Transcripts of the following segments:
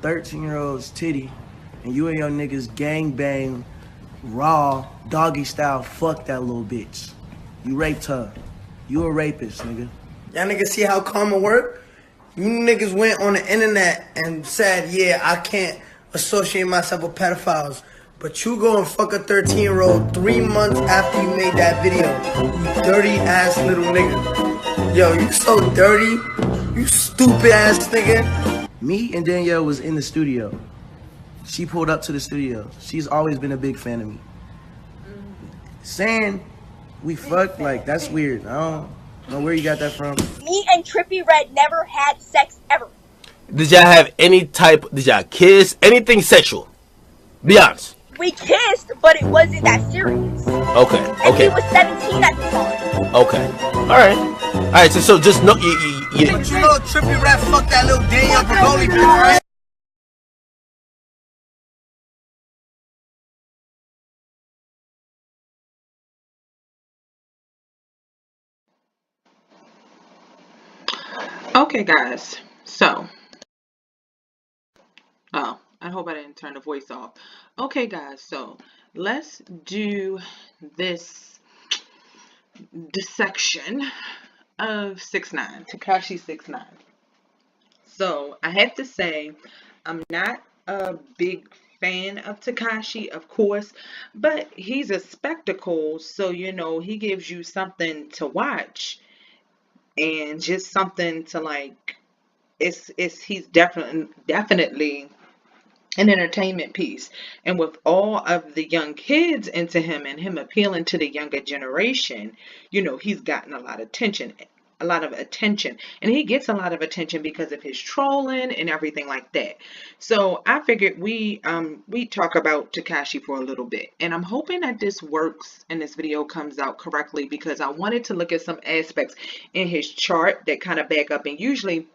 13-year-old's titty and you and your niggas gang bang, raw, doggy style, fuck that little bitch. You raped her. You a rapist, nigga. Y'all niggas see how karma work? You niggas went on the internet and said, yeah, I can't associate myself with pedophiles. But you go and fuck a 13-year-old 3 months after you made that video. You dirty ass little nigga. Yo, you so dirty. You stupid ass nigga. Me and Danielle was in the studio. She pulled up to the studio. She's always been a big fan of me. Saying we fucked, like, that's weird. I don't know where you got that from. Me and Trippie Redd never had sex ever. Did y'all have any type, did y'all kiss, anything sexual? Be honest. We kissed, but it wasn't that serious. Okay, And he was 17 at the time. Okay. Alright, so just know, you But you know Trippie Redd fucked that little Danielle Bregoli bitch, right? Okay, guys, so, oh, I hope I didn't turn the voice off. Okay, guys, so let's do this dissection of 6ix9ine, Tekashi 6ix9ine. So I have to say, I'm not a big fan of Tekashi, of course, but he's a spectacle, so you know he gives you something to watch and just something to like. He's definitely an entertainment piece, and with all of the young kids into him and him appealing to the younger generation, you know he's gotten a lot of attention, and he gets a lot of attention because of his trolling and everything like that. So I figured we talk about Tekashi for a little bit, and I'm hoping that this works and this video comes out correctly, because I wanted to look at some aspects in his chart that kind of back up. And usually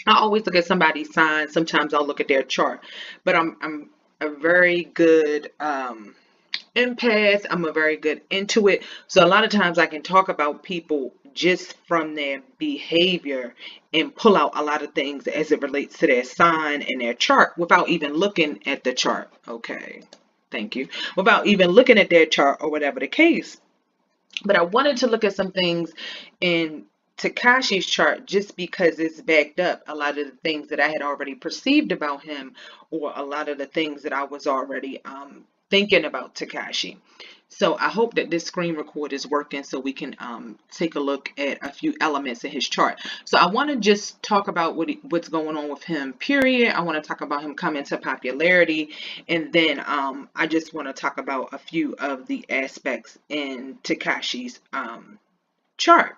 I always look at somebody's sign. Sometimes I'll look at their chart, but I'm a very good empath. I'm a very good intuit. So a lot of times I can talk about people just from their behavior and pull out a lot of things as it relates to their sign and their chart without even looking at the chart. Okay, thank you. Without even looking at their chart or whatever the case. But I wanted to look at some things in Tekashi's chart just because it's backed up a lot of the things that I had already perceived about him, or a lot of the things that I was already thinking about Tekashi. So I hope that this screen record is working so we can take a look at a few elements in his chart. So I want to just talk about what's going on with him, period. I want to talk about him coming to popularity, and then I just want to talk about a few of the aspects in Tekashi's chart.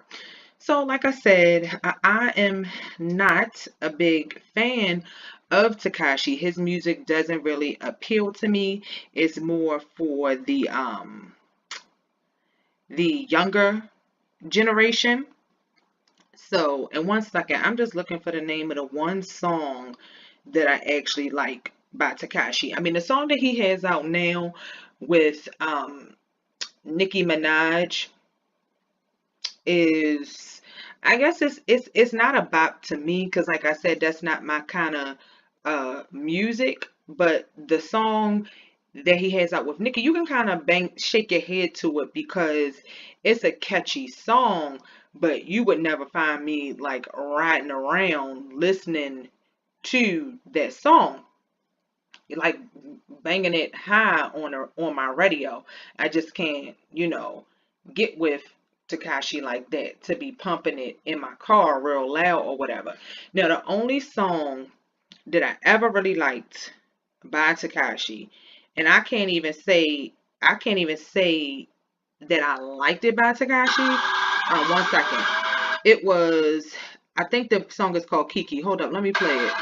So like I said, I am not a big fan of Tekashi. His music doesn't really appeal to me. It's more for the younger generation. So in 1 second, I'm just looking for the name of the one song that I actually like by Tekashi. I mean, the song that he has out now with Nicki Minaj is, I guess it's not a bop to me, because like I said, that's not my kind of music. But the song that he has out with Nicki, you can kind of shake your head to it because it's a catchy song, but you would never find me like riding around listening to that song, like banging it high on my radio. I just can't, get with Tekashi like that to be pumping it in my car real loud or whatever. Now, the only song that I ever really liked by Tekashi, and I can't even say that I liked it by Tekashi. 1 second. It was, I think the song is called Kiki. Hold up, let me play it.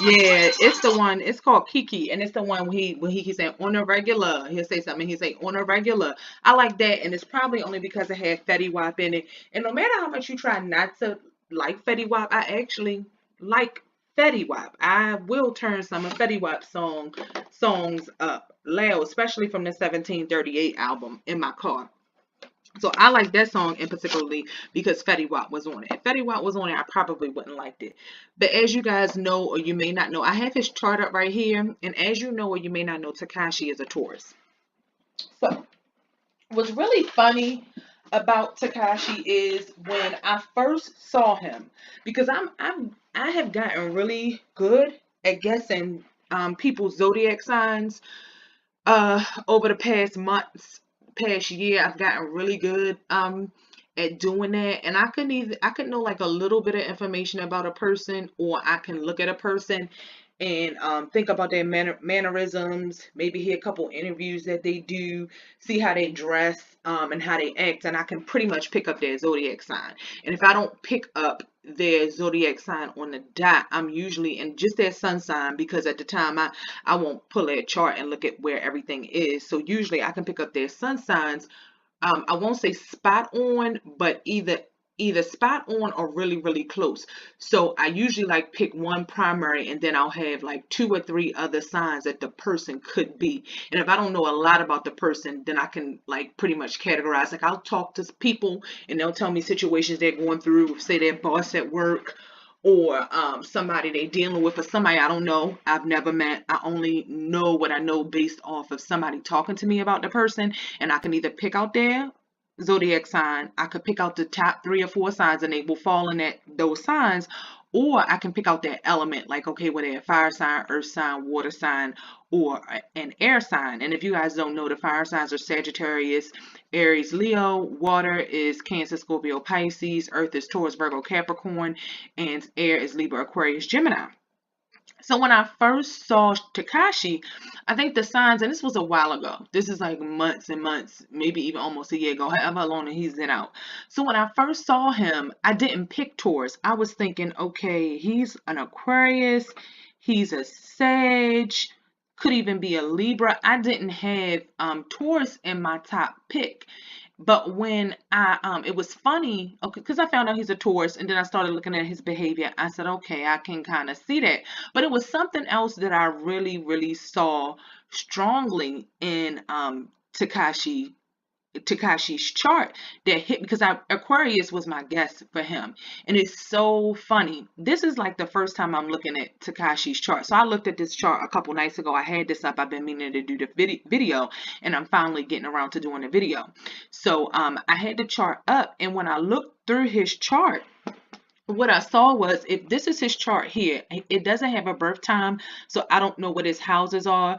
Yeah, it's the one. It's called Kiki, and it's the one when he keeps saying on a regular. He'll say something. He'll say on a regular. I like that, and it's probably only because it had Fetty Wap in it. And no matter how much you try not to like Fetty Wap, I actually like Fetty Wap. I will turn some of Fetty Wap songs up loud, especially from the 1738 album in my car. So I like that song in particularly because Fetty Wap was on it. If Fetty Wap was on it, I probably wouldn't liked it. But as you guys know, or you may not know, I have his chart up right here. And as you know, or you may not know, Tekashi is a Taurus. So what's really funny about Tekashi is when I first saw him, because I have gotten really good at guessing people's zodiac signs over the past months, past year. I've gotten really good at doing that, and I could know like a little bit of information about a person, or I can look at a person and think about their mannerisms, maybe hear a couple interviews that they do, see how they dress, and how they act, and I can pretty much pick up their zodiac sign. And if I don't pick up their zodiac sign on the dot, I'm usually in just their sun sign, because at the time I won't pull their chart and look at where everything is. So usually I can pick up their sun signs. I won't say spot on, but either spot on or really, really close. So I usually like pick one primary, and then I'll have like 2 or 3 other signs that the person could be. And if I don't know a lot about the person, then I can like pretty much categorize. Like I'll talk to people and they'll tell me situations they're going through, say their boss at work, or somebody they dealing with, or somebody I don't know, I've never met. I only know what I know based off of somebody talking to me about the person, and I can either pick out their zodiac sign, I could pick out the top 3 or 4 signs and they will fall in those signs, or I can pick out their element, like okay, whether they're a fire sign, earth sign, water sign, or an air sign. And if you guys don't know, the fire signs are Sagittarius, Aries, Leo. Water is Cancer, Scorpio, Pisces. Earth is Taurus, Virgo, Capricorn. And air is Libra, Aquarius, Gemini. So when I first saw Tekashi, I think the signs, and this was a while ago. This is like months and months, maybe even almost a year ago, however long he's been out. So when I first saw him, I didn't pick Taurus. I was thinking, okay, he's an Aquarius, he's a Sag, could even be a Libra. I didn't have Taurus in my top pick. But when it was funny, okay, because I found out he's a Taurus, and then I started looking at his behavior. I said, okay, I can kind of see that. But it was something else that I really, really saw strongly in Tekashi's chart that hit, because Aquarius was my guess for him. And it's so funny. This is like the first time I'm looking at Tekashi's chart. So I looked at this chart a couple nights ago. I had this up. I've been meaning to do the video, and I'm finally getting around to doing the video. So I had the chart up, and when I looked through his chart, what I saw was, if this is his chart here, it doesn't have a birth time, so I don't know what his houses are,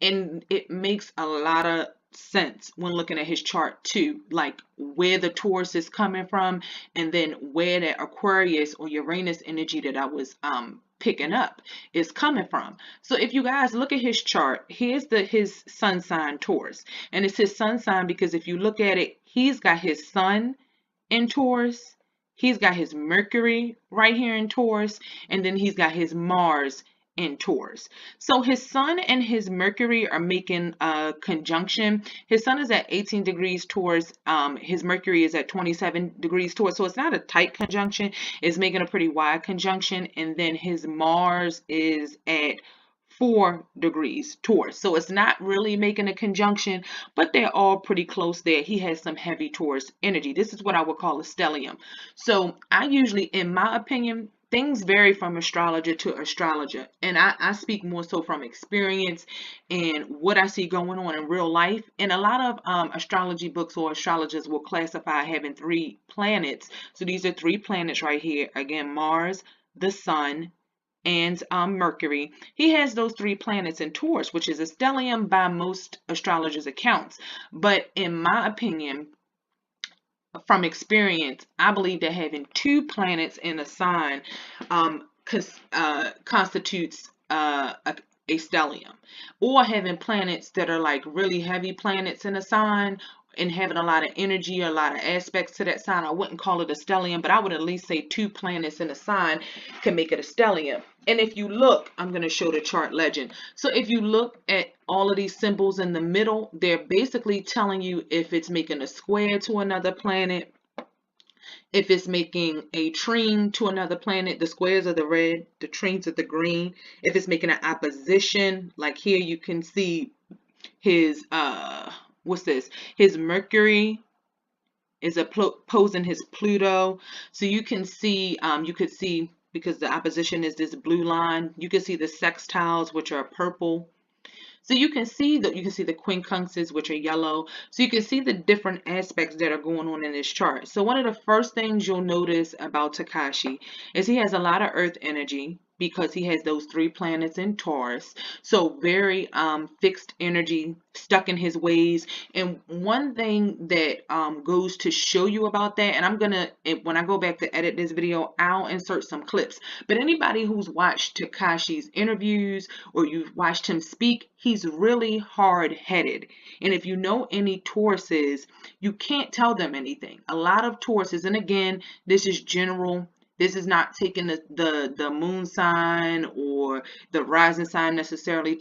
and it makes a lot of sense when looking at his chart too, like where the Taurus is coming from, and then where the Aquarius or Uranus energy that I was picking up is coming from. So if you guys look at his chart, here's his sun sign Taurus, and it's his sun sign because if you look at it, he's got his sun in Taurus, he's got his Mercury right here in Taurus, and then he's got his Mars in Taurus. So his sun and his Mercury are making a conjunction. His sun is at 18 degrees Taurus. His Mercury is at 27 degrees Taurus. So it's not a tight conjunction. It's making a pretty wide conjunction. And then his Mars is at 4 degrees Taurus. So it's not really making a conjunction, but they're all pretty close there. He has some heavy Taurus energy. This is what I would call a stellium. So I usually, in my opinion, things vary from astrologer to astrologer, and I speak more so from experience and what I see going on in real life. And a lot of astrology books or astrologers will classify having 3 planets. So these are 3 planets right here. Again, Mars, the Sun, and Mercury. He has those 3 planets in Taurus, which is a stellium by most astrologers' accounts. But in my opinion, from experience, I believe that having 2 planets in a sign constitutes a stellium, or having planets that are like really heavy planets in a sign and having a lot of energy, a lot of aspects to that sign. I wouldn't call it a stellium, but I would at least say 2 planets in a sign can make it a stellium. And if you look, I'm going to show the chart legend. So if you look at all of these symbols in the middle, they're basically telling you if it's making a square to another planet, if it's making a trine to another planet. The squares are the red, the trines are the green. If it's making an opposition, like here you can see his, what's this? His Mercury is opposing his Pluto. So you can see, you could see, because the opposition is this blue line, you can see the sextiles, which are purple. So you can see the quincunxes, which are yellow. So you can see the different aspects that are going on in this chart. So one of the first things you'll notice about Tekashi is he has a lot of earth energy, because he has those 3 planets in Taurus. So very fixed energy, stuck in his ways. And one thing that goes to show you about that, and I'm gonna, when I go back to edit this video, I'll insert some clips. But anybody who's watched Tekashi's interviews or you've watched him speak, he's really hard-headed. And if you know any Tauruses, you can't tell them anything. A lot of Tauruses, and again, this is general. This is not taking the moon sign or the rising sign necessarily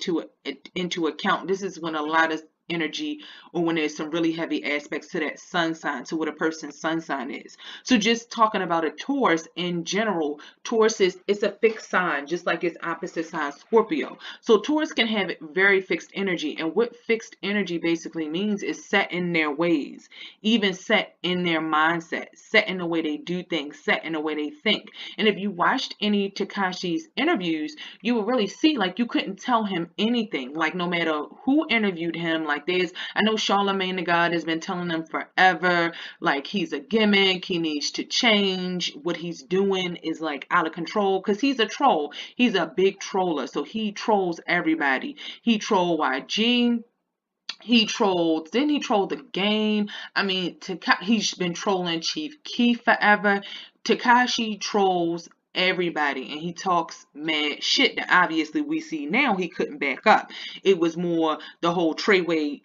into account. This is when a lot of energy, or when there's some really heavy aspects to that sun sign, to what a person's sun sign is. So just talking about a Taurus in general, Taurus it's a fixed sign, just like its opposite sign, Scorpio. So Taurus can have very fixed energy, and what fixed energy basically means is set in their ways, even set in their mindset, set in the way they do things, set in the way they think. And if you watched any Tekashi's interviews, you will really see, like, you couldn't tell him anything. Like, no matter who interviewed him, like, I know Charlemagne the God has been telling them forever, like, he's a gimmick, he needs to change, what he's doing is like out of control, because he's a troll. He's a big troller, so he trolls everybody. He trolled YG. He trolled, then he trolled the game. I mean, he's been trolling Chief Keef forever. Tekashi trolls everybody, and he talks mad shit that obviously we see now he couldn't back up. It was more the whole Treyway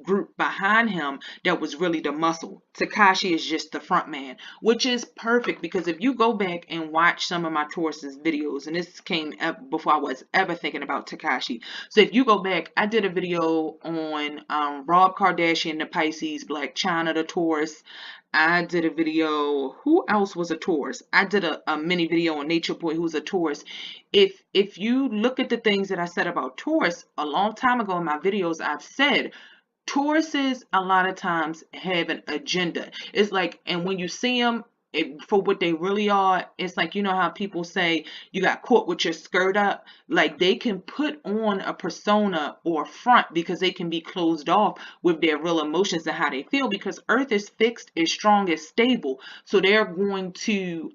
group behind him that was really the muscle. Tekashi is just the front man, which is perfect, because if you go back and watch some of my Taurus's videos, and this came up before I was ever thinking about Tekashi. So if you go back, I did a video on Rob Kardashian, the Pisces, Black China, the Taurus. I did a video, who else was a Taurus? I did a mini video on Nature Boy, who's a Taurus. If you look at the things that I said about Taurus, a long time ago in my videos, I've said, Tauruses a lot of times have an agenda. It's like, and when you see them, for what they really are, it's like, you know how people say you got caught with your skirt up? Like, they can put on a persona or a front because they can be closed off with their real emotions and how they feel, because Earth is fixed, is strong, is stable. So they're going to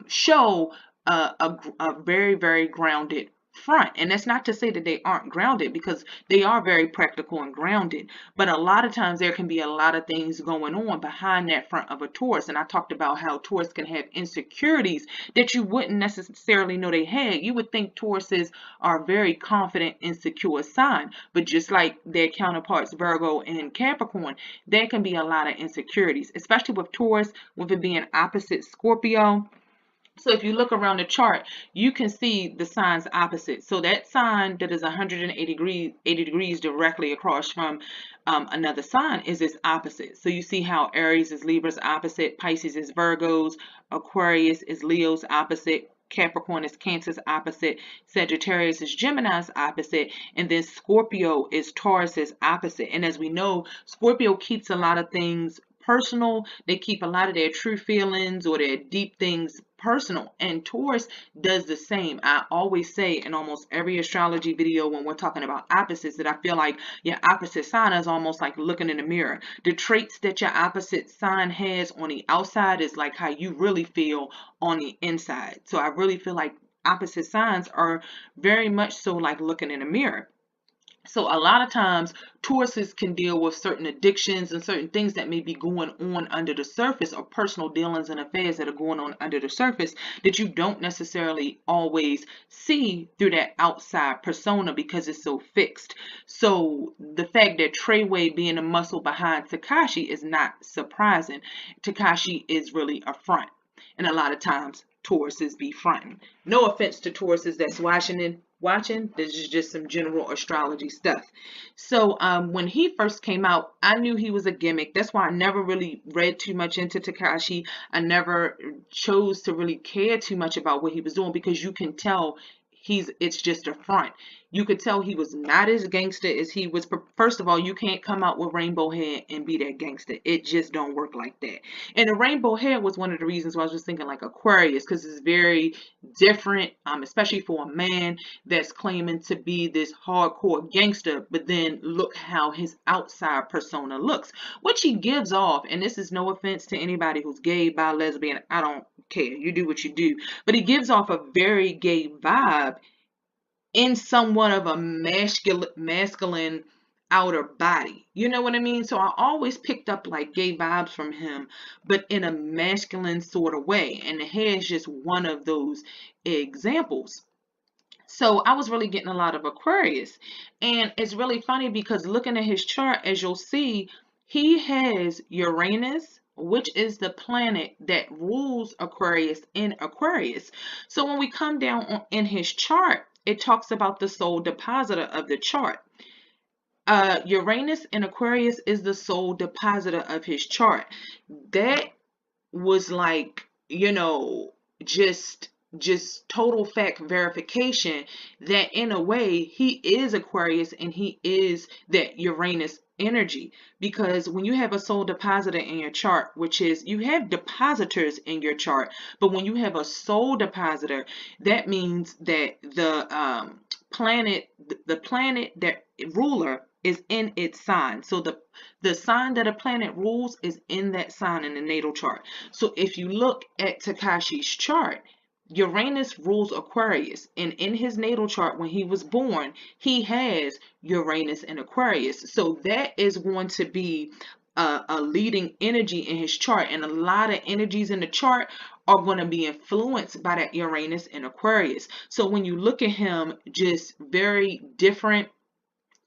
show a very, very grounded front. And that's not to say that they aren't grounded, because they are very practical and grounded. But a lot of times there can be a lot of things going on behind that front of a Taurus. And I talked about how Taurus can have insecurities that you wouldn't necessarily know they had. You would think Tauruses are a very confident, insecure sign. But just like their counterparts Virgo and Capricorn, there can be a lot of insecurities, especially with Taurus, with it being opposite Scorpio. So if you look around the chart, you can see the signs opposite. So that sign that is 180 degrees directly across from another sign is its opposite. So you see how Aries is Libra's opposite, Pisces is Virgo's, Aquarius is Leo's opposite, Capricorn is Cancer's opposite, Sagittarius is Gemini's opposite, and then Scorpio is Taurus's opposite. And as we know, Scorpio keeps a lot of things personal. They keep a lot of their true feelings or their deep things personal, and Taurus does the same. I always say in almost every astrology video when we're talking about opposites that I feel like your opposite sign is almost like looking in a mirror. The traits that your opposite sign has on the outside is like how you really feel on the inside. So I really feel like opposite signs are very much so like looking in a mirror. So a lot of times Tauruses can deal with certain addictions and certain things that may be going on under the surface, or personal dealings and affairs that are going on under the surface that you don't necessarily always see through that outside persona because it's so fixed. So the fact that Treyway being a muscle behind Tekashi is not surprising. Tekashi is really a front, and a lot of times Tauruses be fronting. No offense to Tauruses that's watching, this is just some general astrology stuff. So when he first came out, I knew he was a gimmick. That's why I never really read too much into Tekashi. I never chose to really care too much about what he was doing, because you can tell it's just a front. You could tell he was not as gangster as he was. First of all, you can't come out with rainbow hair and be that gangster. It just don't work like that. And the rainbow hair was one of the reasons why I was just thinking like Aquarius, because it's very different, especially for a man that's claiming to be this hardcore gangster, but then look how his outside persona looks, which he gives off. And this is no offense to anybody who's gay, bi, lesbian, I don't care. You do what you do. But he gives off a very gay vibe in somewhat of a masculine outer body. You know what I mean? So I always picked up like gay vibes from him, but in a masculine sort of way. And the hair is just one of those examples. So I was really getting a lot of Aquarius. And it's really funny because looking at his chart, as you'll see, he has Uranus, which is the planet that rules Aquarius in Aquarius. So when we come down in his chart, it talks about the sole depositor of the chart. Uranus in Aquarius is the sole depositor of his chart. That was like, just total fact verification that in a way he is Aquarius and he is that Uranus energy. Because when you have a sole depositor in your chart, which is you have depositors in your chart, but when you have a sole depositor, that means that the planet that ruler is in its sign. So the sign that a planet rules is in that sign in the natal chart. So if you look at Tekashi's chart, Uranus rules Aquarius, and in his natal chart when he was born, he has Uranus in Aquarius. So that is going to be a leading energy in his chart, and a lot of energies in the chart are going to be influenced by that Uranus in Aquarius. So when you look at him, just very different.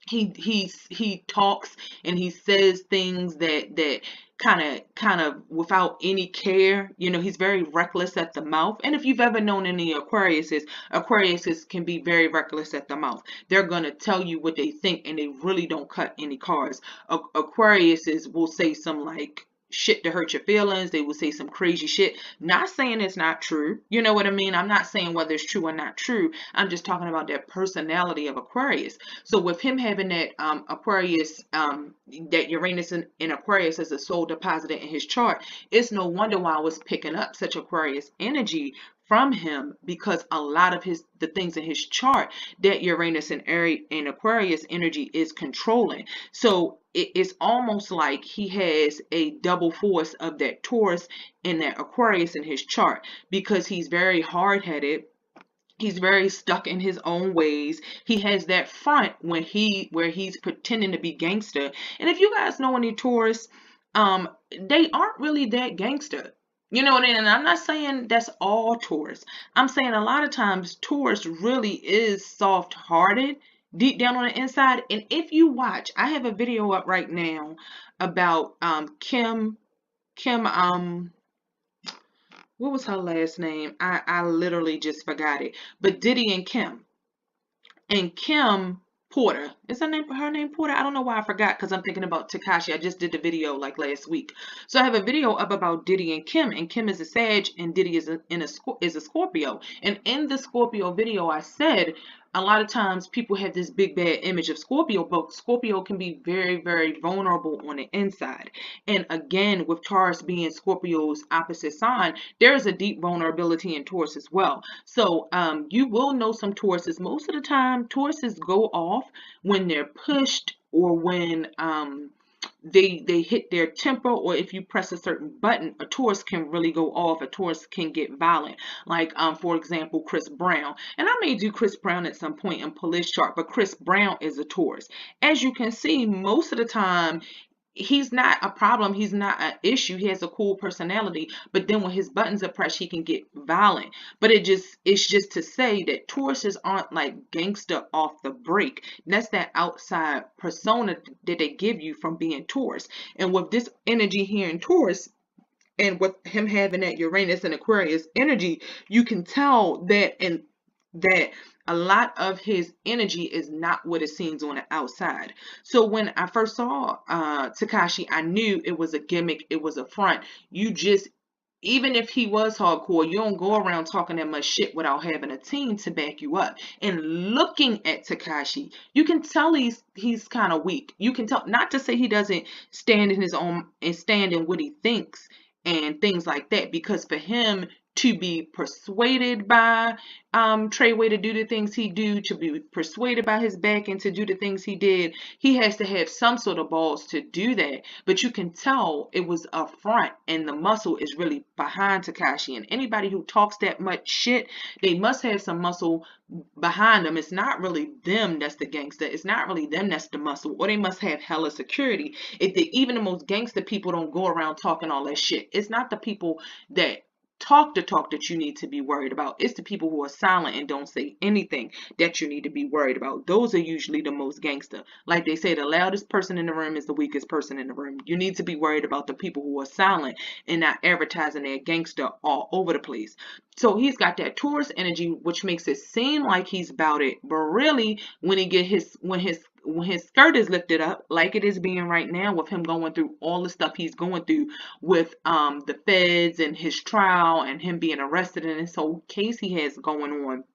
He talks and he says things that kind of without any care. He's very reckless at the mouth. And if you've ever known any Aquariuses can be very reckless at the mouth. They're gonna tell you what they think and they really don't cut any cards. Aquariuses will say some like shit to hurt your feelings. They will say some crazy shit. Not saying it's not true. You know what I mean? I'm not saying whether it's true or not true. I'm just talking about that personality of Aquarius. So with him having that Aquarius, that Uranus in Aquarius as a sole depositor in his chart, it's no wonder why I was picking up such Aquarius energy from him, because a lot of the things in his chart that Uranus and Aquarius energy is controlling. So it's almost like he has a double force of that Taurus and that Aquarius in his chart, because he's very hard-headed. He's very stuck in his own ways. He has that front where he's pretending to be gangster. And if you guys know any Taurus, they aren't really that gangster. You know what I mean? And I'm not saying that's all Taurus. I'm saying a lot of times Taurus really is soft-hearted deep down on the inside. And if you watch, I have a video up right now about Kim, what was her last name? I literally just forgot it. But Diddy and Kim Porter. Is her name Porter? I don't know why I forgot, because I'm thinking about Tekashi. I just did the video like last week. So I have a video up about Diddy and Kim is a Sag and Diddy is a Scorpio. And in the Scorpio video, I said a lot of times people have this big bad image of Scorpio, but Scorpio can be very, very vulnerable on the inside. And again, with Taurus being Scorpio's opposite sign, there is a deep vulnerability in Taurus as well. So you will know some Tauruses. Most of the time, Tauruses go off when they're pushed or when they hit their temper, or if you press a certain button, a Taurus can really go off. A Taurus can get violent. Like for example, Chris Brown. And I may do Chris Brown at some point and pull his chart, but Chris Brown is a Taurus. As you can see, most of the time he's not a problem. He's not an issue. He has a cool personality, but then when his buttons are pressed, he can get violent. But it's just to say that Tauruses aren't like gangster off the break. That's that outside persona that they give you from being Taurus. And with this energy here in Taurus, and with him having that Uranus and Aquarius energy, you can tell that a lot of his energy is not what it seems on the outside. So when I first saw Tekashi, I knew it was a gimmick, it was a front. You just even if he was hardcore, you don't go around talking that much shit without having a team to back you up. And looking at Tekashi, you can tell he's kind of weak. You can tell, not to say he doesn't stand in his own and stand in what he thinks and things like that, because for him to be persuaded by Treyway to do the things he do, to be persuaded by his back and to do the things he did, he has to have some sort of balls to do that. But you can tell it was up front, and the muscle is really behind Tekashi. And anybody who talks that much shit, they must have some muscle behind them. It's not really them that's the gangster. It's not really them that's the muscle. Or they must have hella security. Even the most gangster people don't go around talking all that shit. It's not the people that talk the talk that you need to be worried about. It's the people who are silent and don't say anything that you need to be worried about. Those are usually the most gangster. Like they say, the loudest person in the room is the weakest person in the room. You need to be worried about the people who are silent and not advertising their gangster all over the place. So he's got that Taurus energy, which makes it seem like he's about it, but really when his skirt is lifted up, like it is being right now, with him going through all the stuff he's going through with the feds and his trial and him being arrested in this whole case he has going on,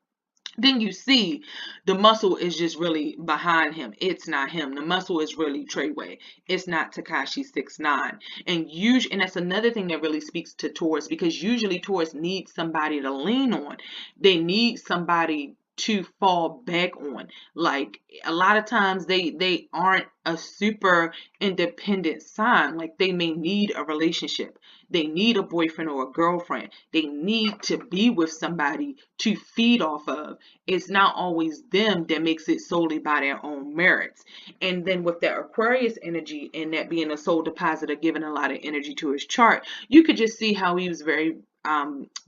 then you see the muscle is just really behind him. It's not him. The muscle is really Treyway. It's not Tekashi 6ix9ine. And that's another thing that really speaks to Taurus, because usually Taurus needs somebody to lean on. They need somebody to fall back on. Like a lot of times they aren't a super independent sign. Like they may need a relationship. They need a boyfriend or a girlfriend. They need to be with somebody to feed off of. It's not always them that makes it solely by their own merits. And then with that Aquarius energy and that being a soul depositor, giving a lot of energy to his chart, you could just see how he was very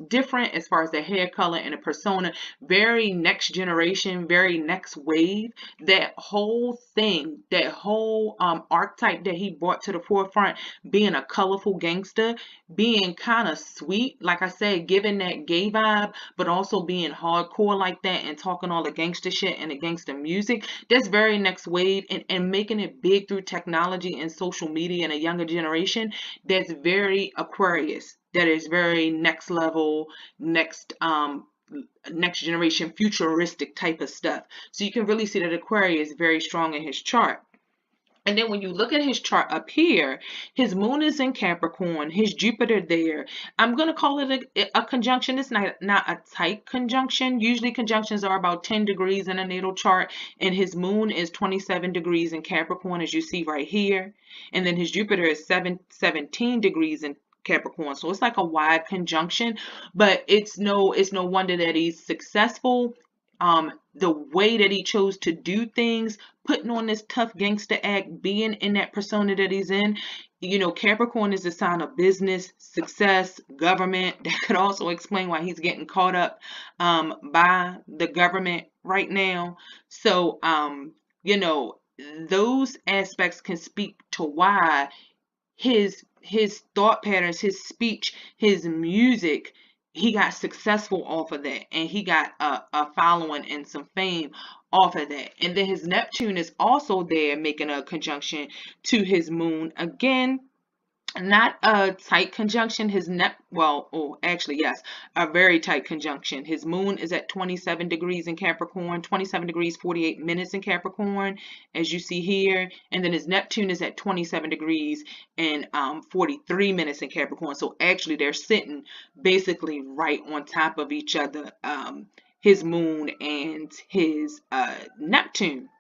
different as far as the hair color and the persona, very next generation, very next wave. That whole thing, that whole archetype that he brought to the forefront, being a colorful gangster, being kind of sweet, like I said, giving that gay vibe, but also being hardcore like that and talking all the gangster shit and the gangster music, that's very next wave. And making it big through technology and social media and a younger generation, that's very Aquarius. That is very next level, next generation, futuristic type of stuff. So you can really see that Aquarius is very strong in his chart. And then when you look at his chart up here, his moon is in Capricorn, his Jupiter there. I'm going to call it a conjunction. It's not a tight conjunction. Usually conjunctions are about 10 degrees in a natal chart. And his moon is 27 degrees in Capricorn, as you see right here. And then his Jupiter is 17 degrees in Capricorn. So it's like a wide conjunction, but it's no wonder that he's successful. The way that he chose to do things, putting on this tough gangster act, being in that persona that he's in. You know, Capricorn is a sign of business, success, government. That could also explain why he's getting caught up by the government right now. So, you know, those aspects can speak to why his thought patterns, his speech, his music, he got successful off of that, and he got a following and some fame off of that. And then his Neptune is also there, making a conjunction to his moon. Again, not a tight conjunction. Yes, a very tight conjunction. His moon is at 27 degrees in Capricorn, 27 degrees 48 minutes in Capricorn, as you see here. And then his Neptune is at 27 degrees and 43 minutes in Capricorn. So actually they're sitting basically right on top of each other, his moon and his Neptune.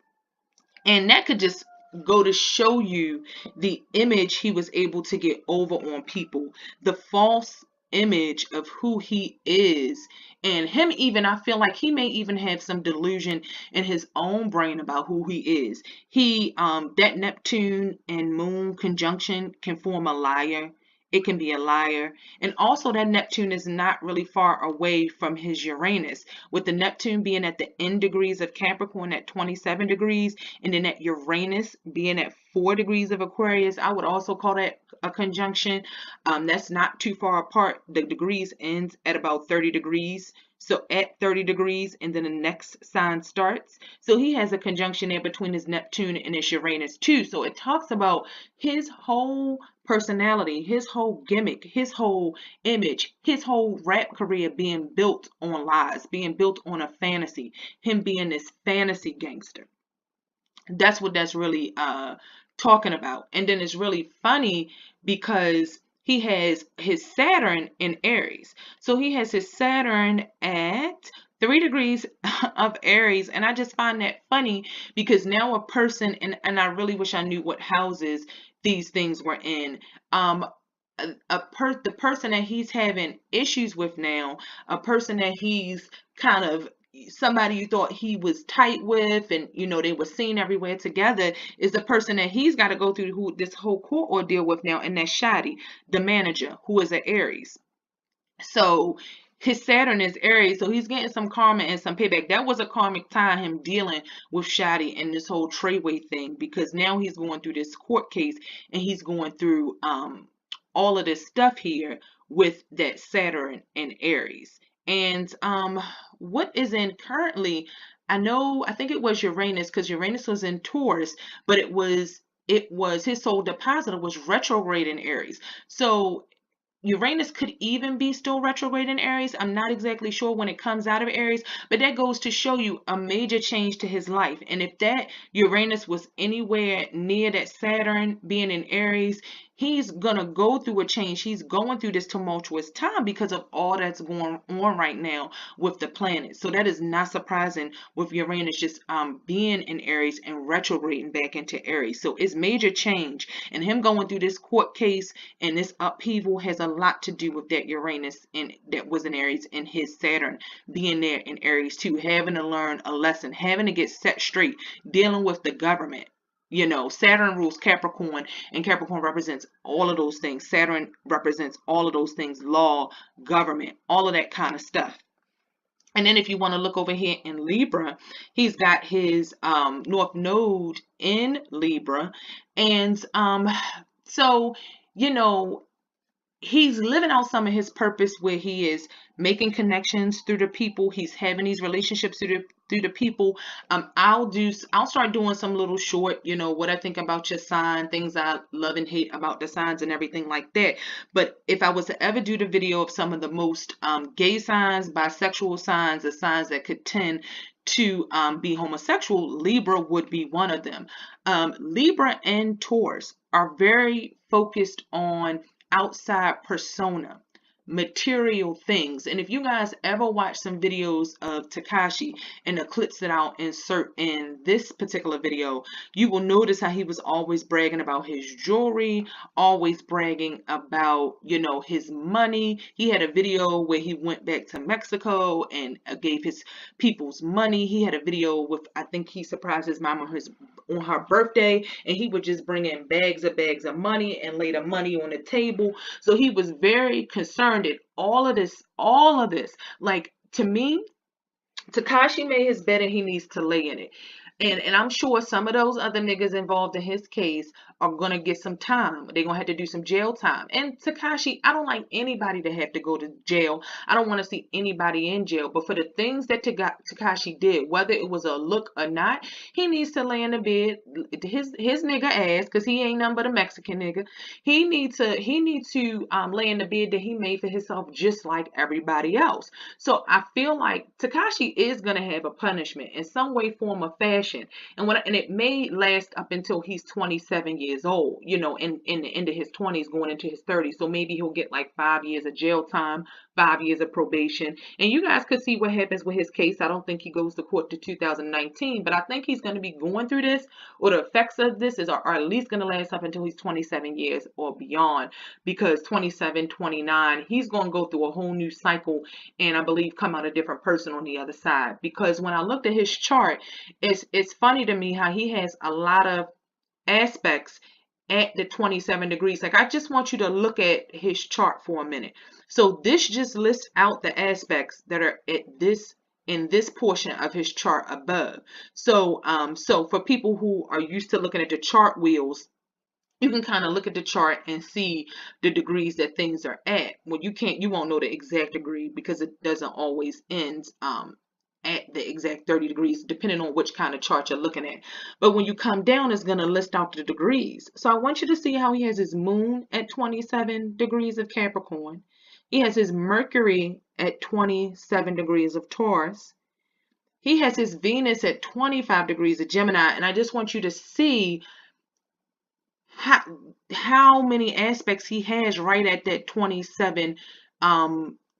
And that could just go to show you the image he was able to get over on people, the false image of who he is. And him, even, I feel like he may even have some delusion in his own brain about who he is. That Neptune and moon conjunction can form a liar. It can be a liar. And also that Neptune is not really far away from his Uranus, with the Neptune being at the end degrees of Capricorn at 27 degrees, and then that Uranus being at 4 degrees of Aquarius. I would also call that a conjunction. That's not too far apart. The degrees ends at about 30 degrees. So at 30 degrees, and then the next sign starts. So he has a conjunction there between his Neptune and his Uranus too. So it talks about his whole personality, his whole gimmick, his whole image, his whole rap career being built on lies, being built on a fantasy, him being this fantasy gangster. That's what that's really talking about. And then it's really funny because he has his Saturn in Aries. So he has his Saturn at 3 degrees of Aries. And I just find that funny because now a person, and I really wish I knew what houses these things were in. The person that he's having issues with now, a person that he's kind of somebody you thought he was tight with, and you know they were seen everywhere together, is the person that he's got to go through this whole court ordeal with now, and that's Shadi, the manager, who is an Aries. So his Saturn is Aries, so he's getting some karma and some payback. That was a karmic time, him dealing with Shadi and this whole Treyway thing, because now he's going through this court case and he's going through all of this stuff here with that Saturn and Aries. And what is in currently, I think it was Uranus, because Uranus was in Taurus, but it was his soul depositor was retrograde in Aries. So Uranus could even be still retrograde in Aries. I'm not exactly sure when it comes out of Aries, but that goes to show you a major change to his life. And if that Uranus was anywhere near that Saturn being in Aries, he's going to go through a change. He's going through this tumultuous time because of all that's going on right now with the planet. So that is not surprising with Uranus just being in Aries and retrograding back into Aries. So it's major change. And him going through this court case and this upheaval has a lot to do with that Uranus that was in Aries, and his Saturn being there in Aries too, having to learn a lesson, having to get set straight, dealing with the government. You know, Saturn rules Capricorn, and Capricorn represents all of those things. Saturn represents all of those things, law, government, all of that kind of stuff. And then if you want to look over here in Libra, he's got his North Node in Libra. And so, you know, he's living out some of his purpose where he is making connections through the people. He's having these relationships through the people. I'll start doing some little short, you know, what I think about your sign, things I love and hate about the signs and everything like that. But if I was to ever do the video of some of the most gay signs, bisexual signs, the signs that could tend to be homosexual, Libra would be one of them. Libra and Taurus are very focused on outside persona, material things. And if you guys ever watch some videos of Tekashi and the clips that I'll insert in this particular video, you will notice how he was always bragging about his jewelry, always bragging about, you know, his money. He had a video where he went back to Mexico and gave his people's money. He had a video with, I think he surprised his mom on her birthday, and he would just bring in bags of money and lay the money on the table. So he was very concerned at all of this, like, to me, Tekashi made his bed and he needs to lay in it. And I'm sure some of those other niggas involved in his case are going to get some time. They're going to have to do some jail time. And Tekashi, I don't like anybody to have to go to jail. I don't want to see anybody in jail. But for the things that Tekashi did, whether it was a look or not, he needs to lay in the bed, his nigga ass, because he ain't nothing but a Mexican nigga. He needs to lay in the bed that he made for himself just like everybody else. So I feel like Tekashi is going to have a punishment in some way, form, or fashion. And it may last up until he's 27 years old, you know, in the end of his 20s, going into his 30s. So maybe he'll get like 5 years of jail time, 5 years of probation. And you guys could see what happens with his case. I don't think he goes to court to 2019, but I think he's going to be going through this, or the effects of this are at least going to last up until he's 27 years or beyond, because 27, 29, he's going to go through a whole new cycle, and I believe come out a different person on the other side. Because when I looked at his chart, it's funny to me how he has a lot of aspects at the 27 degrees. Like, I just want you to look at his chart for a minute. So this just lists out the aspects that are at this in this portion of his chart above. So so for people who are used to looking at the chart wheels, you can kind of look at the chart and see the degrees that things are at. Well, you won't know the exact degree because it doesn't always end at the exact 30 degrees, depending on which kind of chart you're looking at. But when you come down, it's going to list out the degrees. So I want you to see how he has his moon at 27 degrees of Capricorn. He has his Mercury at 27 degrees of Taurus. He has his Venus at 25 degrees of Gemini. And I just want you to see how many aspects he has right at that 27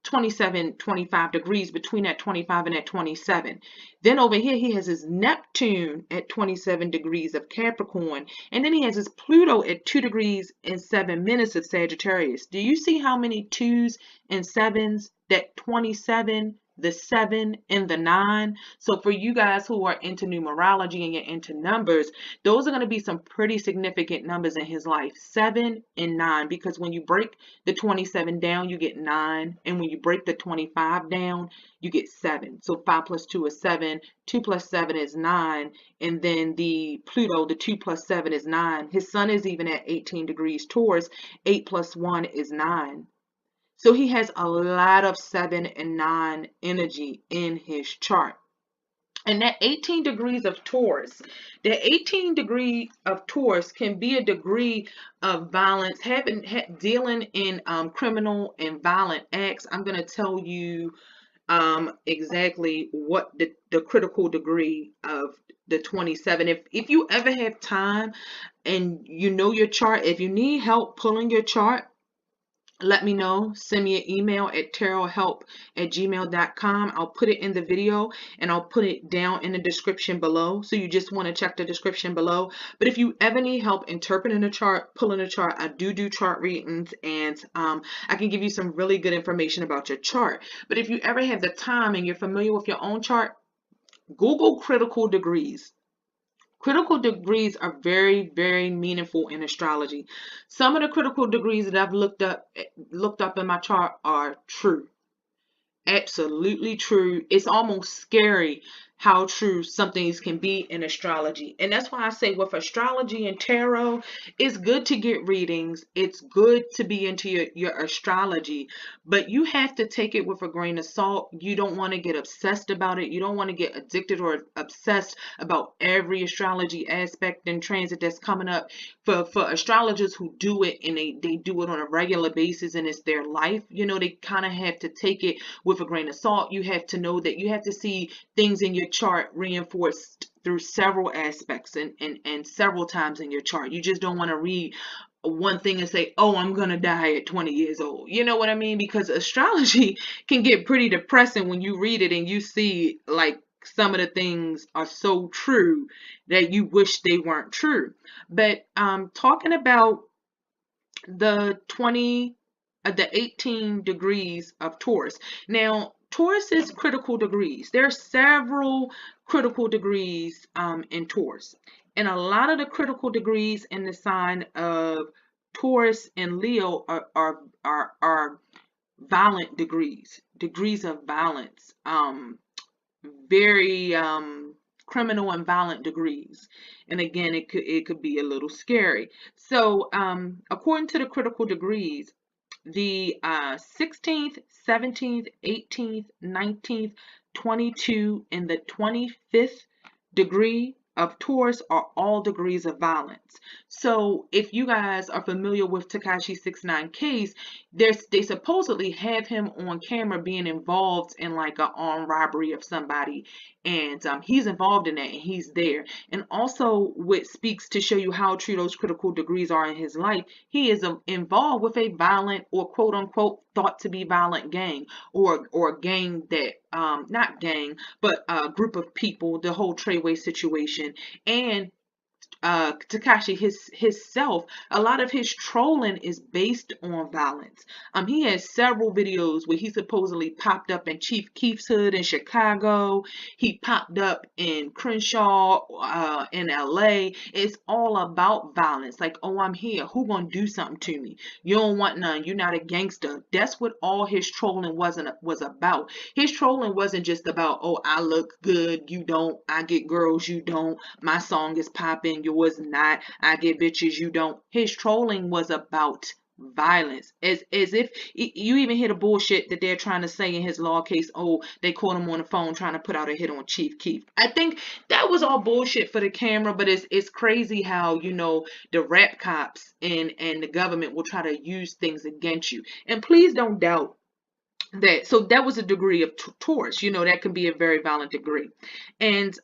25 degrees, between that 25 and that 27. Then over here he has his Neptune at 27 degrees of Capricorn, and then he has his Pluto at 2 degrees and 7 minutes of Sagittarius. Do you see how many 2s and 7s? That 27, the 7, and the 9. So for you guys who are into numerology and you're into numbers, those are going to be some pretty significant numbers in his life, 7 and 9, because when you break the 27 down, you get 9, and when you break the 25 down, you get 7. So 5 plus 2 is 7, 2 plus 7 is 9, and then the Pluto, the 2 plus 7 is 9. His sun is even at 18 degrees Taurus. 8 plus 1 is 9. So he has a lot of 7 and 9 energy in his chart. And that 18 degrees of Taurus, the 18 degree of Taurus can be a degree of violence, dealing in criminal and violent acts. I'm going to tell you exactly what the critical degree of the 27. If you ever have time and you know your chart, if you need help pulling your chart, let me know. Send me an email at tarothelp@gmail.com. I'll put it in the video and I'll put it down in the description below. So you just want to check the description below. But if you ever need help interpreting a chart, pulling a chart, I do chart readings, and I can give you some really good information about your chart. But if you ever have the time and you're familiar with your own chart, Google critical degrees. Critical degrees are very, very meaningful in astrology. Some of the critical degrees that I've looked up in my chart are true. Absolutely true. It's almost scary how true some things can be in astrology. And that's why I say with astrology and tarot, it's good to get readings. It's good to be into your astrology, but you have to take it with a grain of salt. You don't want to get obsessed about it. You don't want to get addicted or obsessed about every astrology aspect and transit that's coming up. For astrologers who do it and they do it on a regular basis and it's their life, they kind of have to take it with a grain of salt. You have to know that you have to see things in your chart reinforced through several aspects and several times in your chart. You just don't want to read one thing and say, oh, I'm gonna die at 20 years old. You know what I mean? Because astrology can get pretty depressing when you read it and you see like some of the things are so true that you wish they weren't true. But talking about the 18 degrees of Taurus. Now, Taurus is critical degrees. There are several critical degrees in Taurus. And a lot of the critical degrees in the sign of Taurus and Leo are violent degrees of violence, very criminal and violent degrees. And again, it could be a little scary. So according to the critical degrees, the 16th, 17th, 18th, 19th, 22, and the 25th degree of Taurus are all degrees of violence. So if you guys are familiar with Tekashi 6ix9ine case, they supposedly have him on camera being involved in like an armed robbery of somebody, and he's involved in that and he's there. And also what speaks to show you how true those critical degrees are in his life, he is involved with a violent or quote unquote thought to be violent gang, or a gang that not gang, but a group of people, the whole Treyway situation. And Tekashi his self, a lot of his trolling is based on violence. He has several videos where he supposedly popped up in Chief Keef's hood in Chicago. He popped up in Crenshaw, in LA. It's all about violence. Like, oh, I'm here. Who gonna do something to me? You don't want none. You're not a gangster. That's what all his trolling was about. His trolling wasn't just about, oh, I look good, you don't. I get girls, you don't. My song is popping, yours not. I get bitches, you don't. His trolling was about violence, as if you even hear the bullshit that they're trying to say in his law case. Oh, they caught him on the phone trying to put out a hit on Chief Keef. I think that was all bullshit for the camera, but it's crazy how, you know, the rap cops and the government will try to use things against you. And please don't doubt that. So that was a degree of Taurus, you know, that can be a very violent degree. And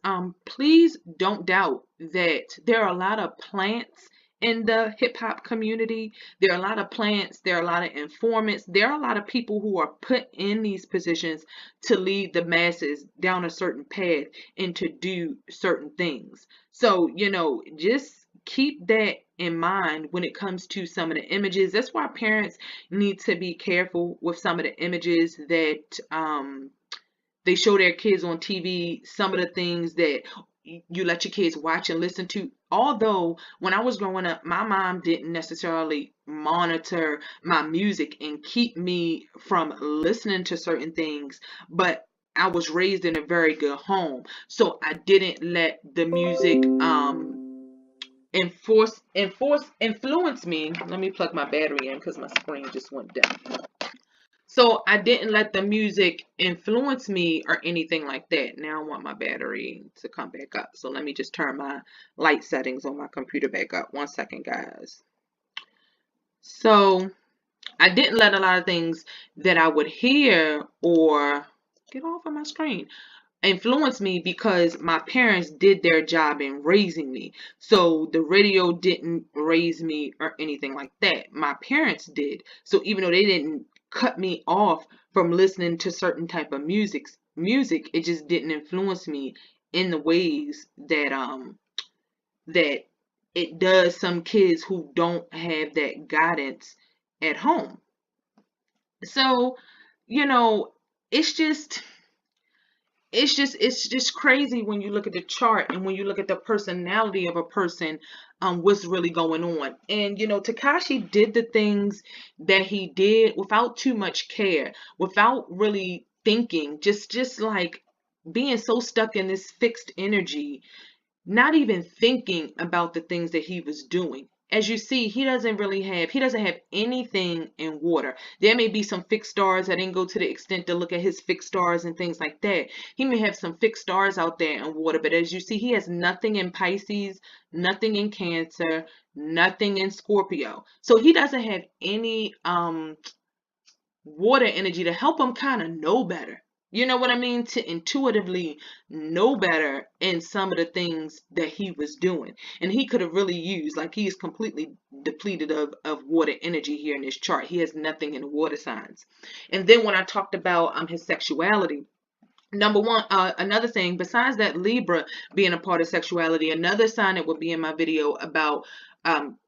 please don't doubt that there are a lot of plants in the hip hop community. There are a lot of plants, there are a lot of informants, there are a lot of people who are put in these positions to lead the masses down a certain path and to do certain things. So, you know, just keep that in mind when it comes to some of the images. That's why parents need to be careful with some of the images that they show their kids on TV, some of the things that you let your kids watch and listen to. Although when I was growing up, my mom didn't necessarily monitor my music and keep me from listening to certain things, but I was raised in a very good home, so I didn't let the music influence me. Let me plug my battery in because my screen just went down. So I didn't let the music influence me or anything like that. Now I want my battery to come back up. So let me just turn my light settings on my computer back up. 1 second, guys. So I didn't let a lot of things that I would hear or get off of my screen influence me, because my parents did their job in raising me. So the radio didn't raise me or anything like that. My parents did. So even though they didn't cut me off from listening to certain type of music, it just didn't influence me in the ways that it does some kids who don't have that guidance at home. So, you know, it's just crazy when you look at the chart and when you look at the personality of a person, what's really going on. And you know, Tekashi did the things that he did without too much care, without really thinking, just like being so stuck in this fixed energy, not even thinking about the things that he was doing. As you see, he doesn't have anything in water. There may be some fixed stars. I didn't go to the extent to look at his fixed stars and things like that. He may have some fixed stars out there in water, but as you see, he has nothing in Pisces, nothing in Cancer, nothing in Scorpio. So he doesn't have any water energy to help him kind of know better. You know what I mean? To intuitively know better in some of the things that he was doing. And he could have really used, like, he is completely depleted of water energy here in this chart. He has nothing in the water signs. And then when I talked about his sexuality, number one, another thing, besides that Libra being a part of sexuality, another sign that would be in my video about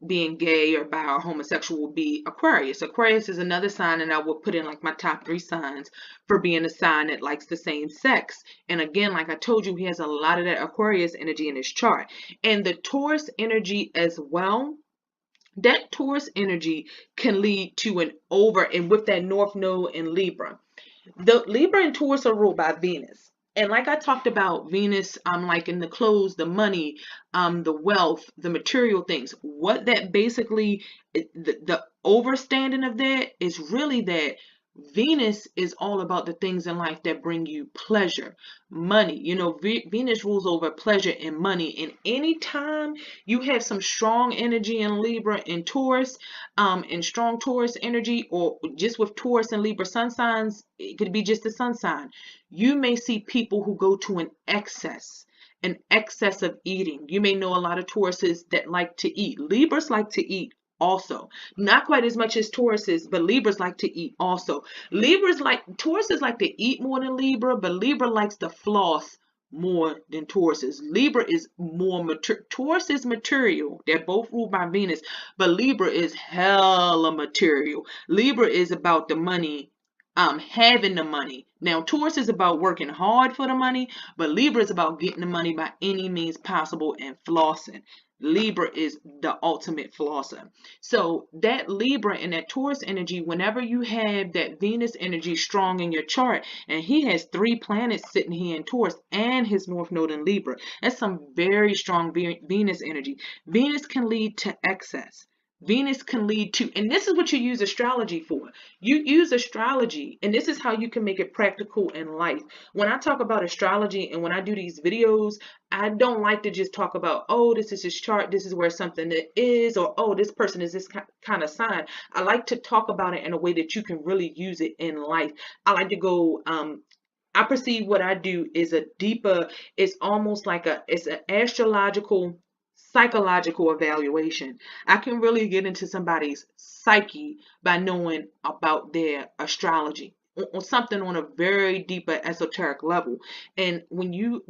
being gay or bi or homosexual would be Aquarius. Aquarius is another sign, and I will put in like my top 3 signs for being a sign that likes the same sex. And again, like I told you, he has a lot of that Aquarius energy in his chart. And the Taurus energy as well. That Taurus energy can lead to and with that North Node in Libra. The Libra and Taurus are ruled by Venus. And like I talked about, Venus, like in the clothes, the money, the wealth, the material things. What that basically, the overstanding of that is really that Venus is all about the things in life that bring you pleasure, money. You know, Venus rules over pleasure and money. And anytime you have some strong energy in Libra and Taurus, and strong Taurus energy, or just with Taurus and Libra sun signs, it could be just a sun sign. You may see people who go to an excess of eating. You may know a lot of Tauruses that like to eat. Libras like to eat also. Not quite as much as Tauruses, but Libras like to eat also. Tauruses like to eat more than Libra, but Libra likes to floss more than Taurus is. Libra is more mature. Taurus is material. They're both ruled by Venus, but Libra is hella material. Libra is about the money, having the money. Now Taurus is about working hard for the money, but Libra is about getting the money by any means possible and flossing. Libra is the ultimate flosser. So that Libra and that Taurus energy, whenever you have that Venus energy strong in your chart, and he has 3 planets sitting here in Taurus and his North Node in Libra, that's some very strong Venus energy. Venus can lead to excess. Venus can lead to, and this is what you use astrology for. You use astrology, and this is how you can make it practical in life. When I talk about astrology and when I do these videos, I don't like to just talk about, oh, this is his chart, this is where something is, or oh, this person is this kind of sign. I like to talk about it in a way that you can really use it in life. I like to go, I perceive what I do is a deeper, it's almost like it's an astrological, psychological evaluation. I can really get into somebody's psyche by knowing about their astrology or something on a very deeper esoteric level. And when you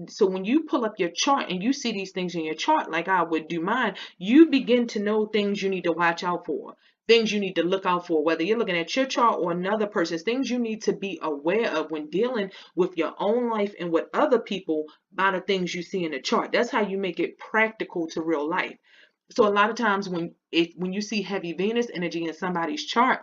pull up your chart and you see these things in your chart, like I would do mine, you begin to know things you need to watch out for, things you need to look out for, whether you're looking at your chart or another person's, things you need to be aware of when dealing with your own life and with other people by the things you see in the chart. That's how you make it practical to real life. So a lot of times when you see heavy Venus energy in somebody's chart,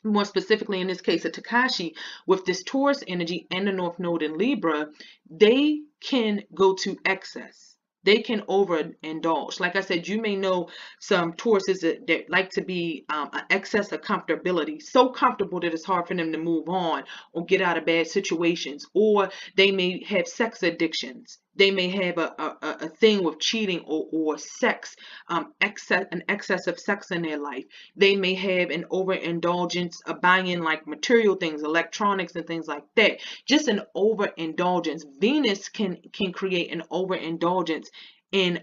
more specifically in this case of Tekashi, with this Taurus energy and the North Node in Libra, they can go to excess. They can overindulge. Like I said, you may know some Tauruses that like to be an excess of comfortability, so comfortable that it's hard for them to move on or get out of bad situations. Or they may have sex addictions. They may have a thing with cheating or sex, an excess of sex in their life. They may have an overindulgence of buying like material things, electronics and things like that. Just an overindulgence. Venus can create an overindulgence in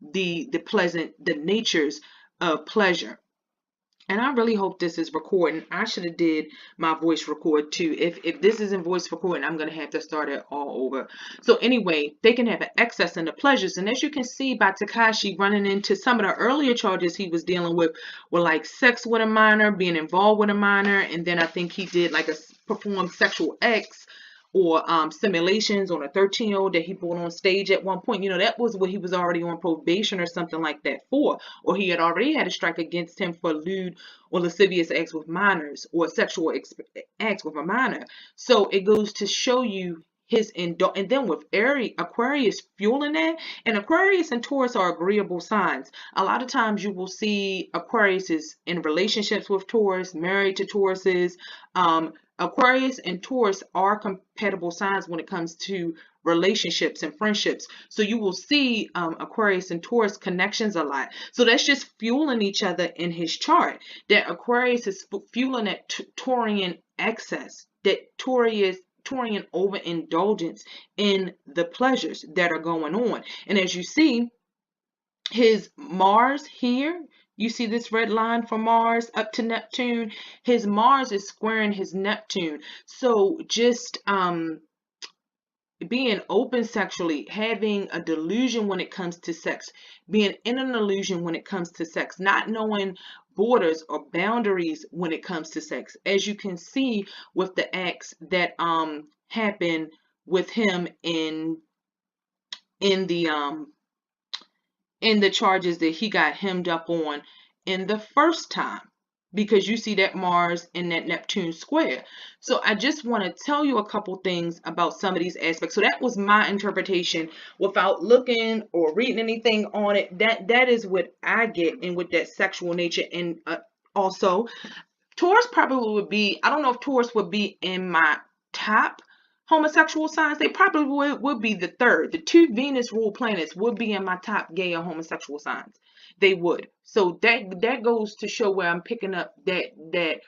the natures of pleasure. And I really hope this is recording. I should have did my voice record too. If this isn't voice recording, I'm going to have to start it all over. So anyway, they can have an excess in the pleasures. And as you can see by Tekashi running into some of the earlier charges he was dealing with were like sex with a minor, being involved with a minor. And then I think he did like perform sexual acts or simulations on a 13-year-old that he brought on stage at one point. You know, that was what he was already on probation or something like that for. Or he had already had a strike against him for lewd or lascivious acts with minors or sexual acts with a minor. So it goes to show you his and then with Aquarius fueling that, and Aquarius and Taurus are agreeable signs. A lot of times you will see Aquarius is in relationships with Taurus, married to Tauruses. Aquarius and Taurus are compatible signs when it comes to relationships and friendships. So you will see Aquarius and Taurus connections a lot. So that's just fueling each other in his chart. That Aquarius is fueling that Taurian excess, that Taurian overindulgence in the pleasures that are going on. And as you see, his Mars here, you see this red line from Mars up to Neptune. His Mars is squaring his Neptune. So just being open sexually, having a delusion when it comes to sex, being in an illusion when it comes to sex, not knowing borders or boundaries when it comes to sex. As you can see with the acts that happened with him in the charges that he got hemmed up on in the first time, because you see that Mars and that Neptune square. So I just want to tell you a couple things about some of these aspects. So that was my interpretation without looking or reading anything on it. That is what I get in with that sexual nature. And also Taurus probably would be, I don't know if Taurus would be in my top homosexual signs. They probably would be the third. The 2 Venus ruled planets would be in my top gay or homosexual signs. They would. So that goes to show where I'm picking up that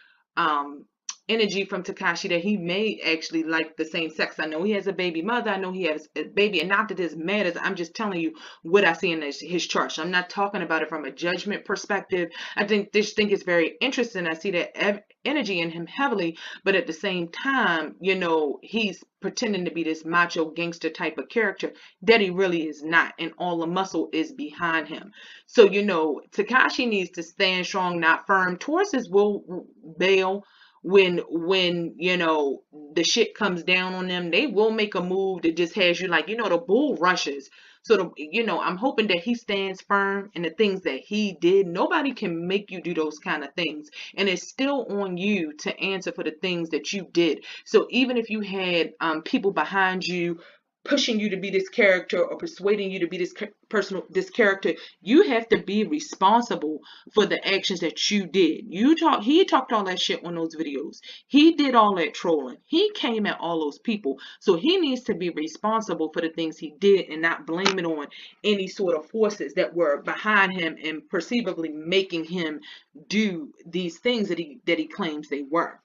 energy from Tekashi that he may actually like the same sex. I know he has a baby mother. I know he has a baby, and not that this matters. I'm just telling you what I see in his chart. So I'm not talking about it from a judgment perspective. I think it's very interesting. I see that energy in him heavily, but at the same time, you know, he's pretending to be this macho gangster type of character that he really is not, and all the muscle is behind him. So, you know, Tekashi needs to stand strong, not firm. Tauruses will bail when you know the shit comes down on them. They will make a move that just has you like, you know, the bull rushes. So you know, I'm hoping that he stands firm in the things that he did. Nobody can make you do those kind of things, and it's still on you to answer for the things that you did. So even if you had people behind you pushing you to be this character or persuading you to be this character, you have to be responsible for the actions that you did. He talked all that shit on those videos. He did all that trolling. He came at all those people. So he needs to be responsible for the things he did and not blame it on any sort of forces that were behind him and perceivably making him do these things that he claims they were.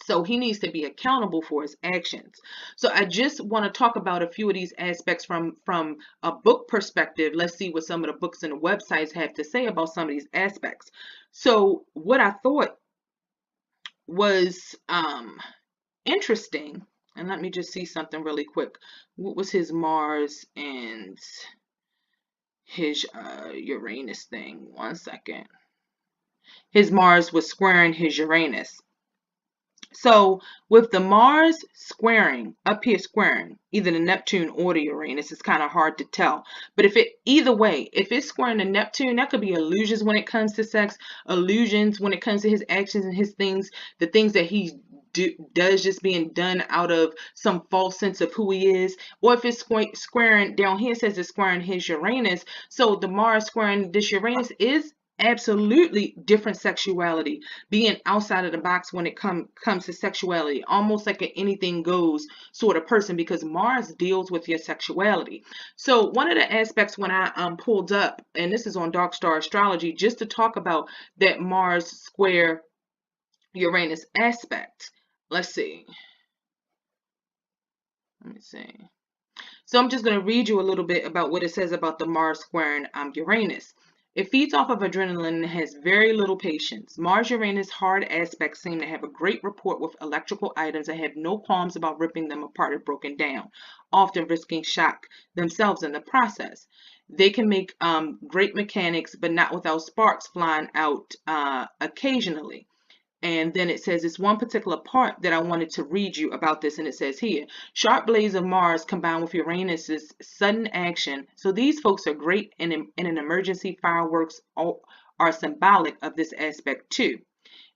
So he needs to be accountable for his actions. So I just want to talk about a few of these aspects from a book perspective. Let's see what some of the books and the websites have to say about some of these aspects. So what I thought was interesting, and let me just see something really quick. What was his Mars and his Uranus thing? 1 second. His Mars was squaring his Uranus. So with the Mars squaring, up here squaring, either the Neptune or the Uranus, it's kind of hard to tell. But either way, if it's squaring the Neptune, that could be illusions when it comes to sex, illusions when it comes to his actions and his things, the things that he does just being done out of some false sense of who he is. Or if it's squaring, down here it says it's squaring his Uranus. So the Mars squaring this Uranus is absolutely different sexuality, being outside of the box when it comes to sexuality, almost like an anything goes sort of person, because Mars deals with your sexuality. So one of the aspects when I pulled up, and this is on Dark Star Astrology, just to talk about that Mars square Uranus aspect. Let's see. Let me see. So I'm just going to read you a little bit about what it says about the Mars squaring Uranus. It feeds off of adrenaline and has very little patience. Mars-Uranus hard aspects seem to have a great rapport with electrical items and have no qualms about ripping them apart if broken down, often risking shock themselves in the process. They can make great mechanics, but not without sparks flying out occasionally. And then it says, it's one particular part that I wanted to read you about this, and it says here, sharp blades of Mars combined with Uranus's sudden action. So these folks are great in an emergency. Fireworks are symbolic of this aspect too.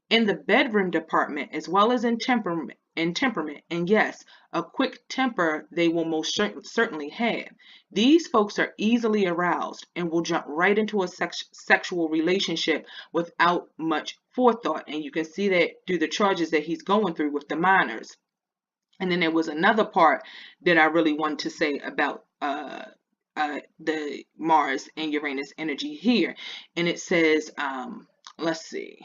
In the bedroom department, as well as in temperament, and yes, a quick temper they will most certainly have. These folks are easily aroused and will jump right into a sexual relationship without much forethought. And you can see that through the charges that he's going through with the minors. And then there was another part that I really wanted to say about the Mars and Uranus energy here. And it says, let's see.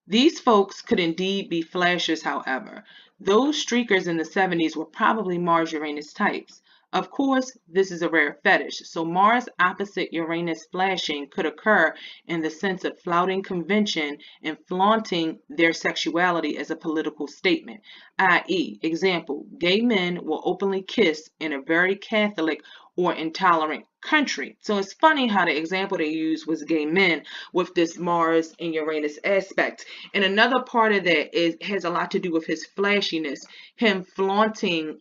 These folks could indeed be flashers, however. Those streakers in the 70s were probably Mars-Uranus types. Of course, this is a rare fetish, so Mars opposite Uranus flashing could occur in the sense of flouting convention and flaunting their sexuality as a political statement, i.e., example, gay men will openly kiss in a very Catholic or intolerant country. So it's funny how the example they used was gay men with this Mars and Uranus aspect. And another part of that has a lot to do with his flashiness, him flaunting,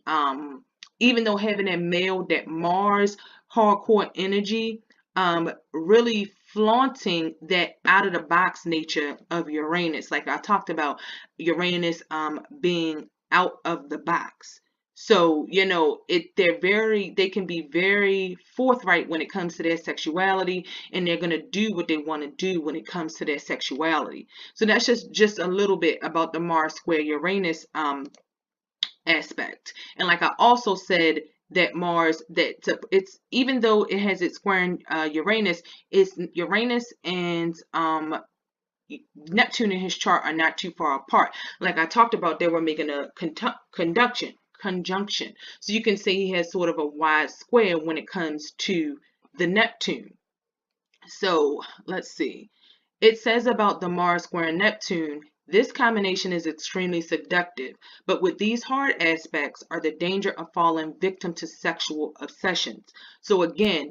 even though having that male, that Mars hardcore energy, really flaunting that out of the box nature of Uranus. Like I talked about Uranus being out of the box. So, you know, they can be very forthright when it comes to their sexuality, and they're going to do what they want to do when it comes to their sexuality. So that's just a little bit about the Mars square Uranus aspect. And like I also said, that Mars, it's, even though it has its squaring Uranus, it's Uranus and Neptune and his chart are not too far apart. Like I talked about, they were making a conjunction. So you can say he has sort of a wide square when it comes to the Neptune. So let's see. It says about the Mars square Neptune, this combination is extremely seductive, but with these hard aspects are the danger of falling victim to sexual obsessions. So again,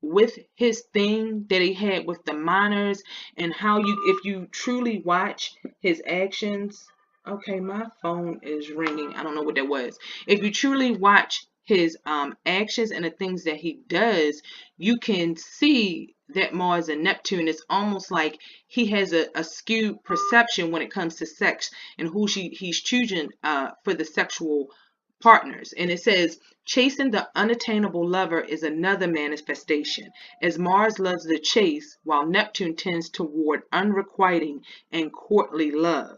with his thing that he had with the minors and how if you truly watch his actions, okay, my phone is ringing. I don't know what that was. If you truly watch his actions and the things that he does, you can see that Mars and Neptune is almost like he has a skewed perception when it comes to sex and who he's choosing for the sexual partners. And it says, chasing the unattainable lover is another manifestation, as Mars loves the chase, while Neptune tends toward unrequiting and courtly love.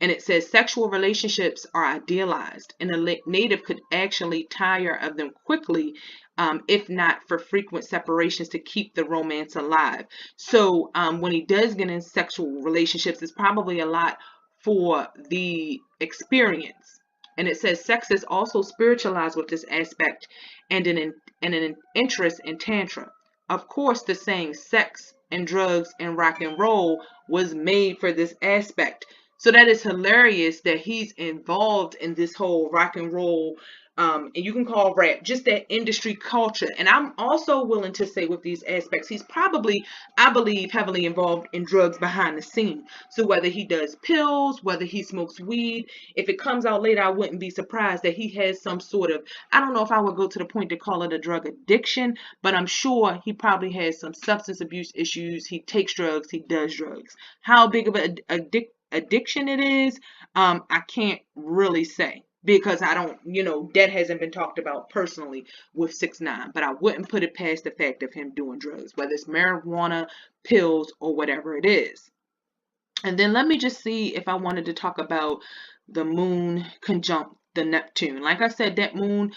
And it says sexual relationships are idealized, and a native could actually tire of them quickly, if not for frequent separations to keep the romance alive. So when he does get in sexual relationships, it's probably a lot for the experience. And it says sex is also spiritualized with this aspect and an interest in Tantra. Of course, the saying sex and drugs and rock and roll was made for this aspect. So that is hilarious that he's involved in this whole rock and roll, and you can call rap just that industry culture. And I'm also willing to say with these aspects, he's probably, I believe, heavily involved in drugs behind the scene. So whether he does pills, whether he smokes weed, if it comes out later, I wouldn't be surprised that he has some sort of, I don't know if I would go to the point to call it a drug addiction, but I'm sure he probably has some substance abuse issues. He takes drugs, he does drugs. How big of an addiction it is, I can't really say, because I don't, that hasn't been talked about personally with 6ix9ine, but I wouldn't put it past the fact of him doing drugs, whether it's marijuana, pills, or whatever it is. And then let me just see if I wanted to talk about the moon conjunct the Neptune. Like I said, that moon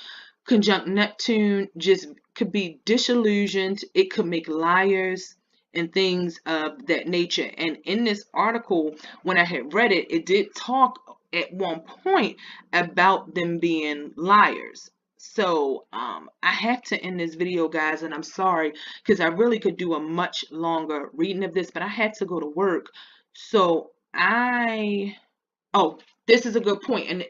conjunct Neptune just could be disillusioned. It could make liars and things of that nature. And in this article, when I had read it, it did talk at one point about them being liars. So I have to end this video, guys, and I'm sorry, because I really could do a much longer reading of this, but I had to go to work. So this is a good point.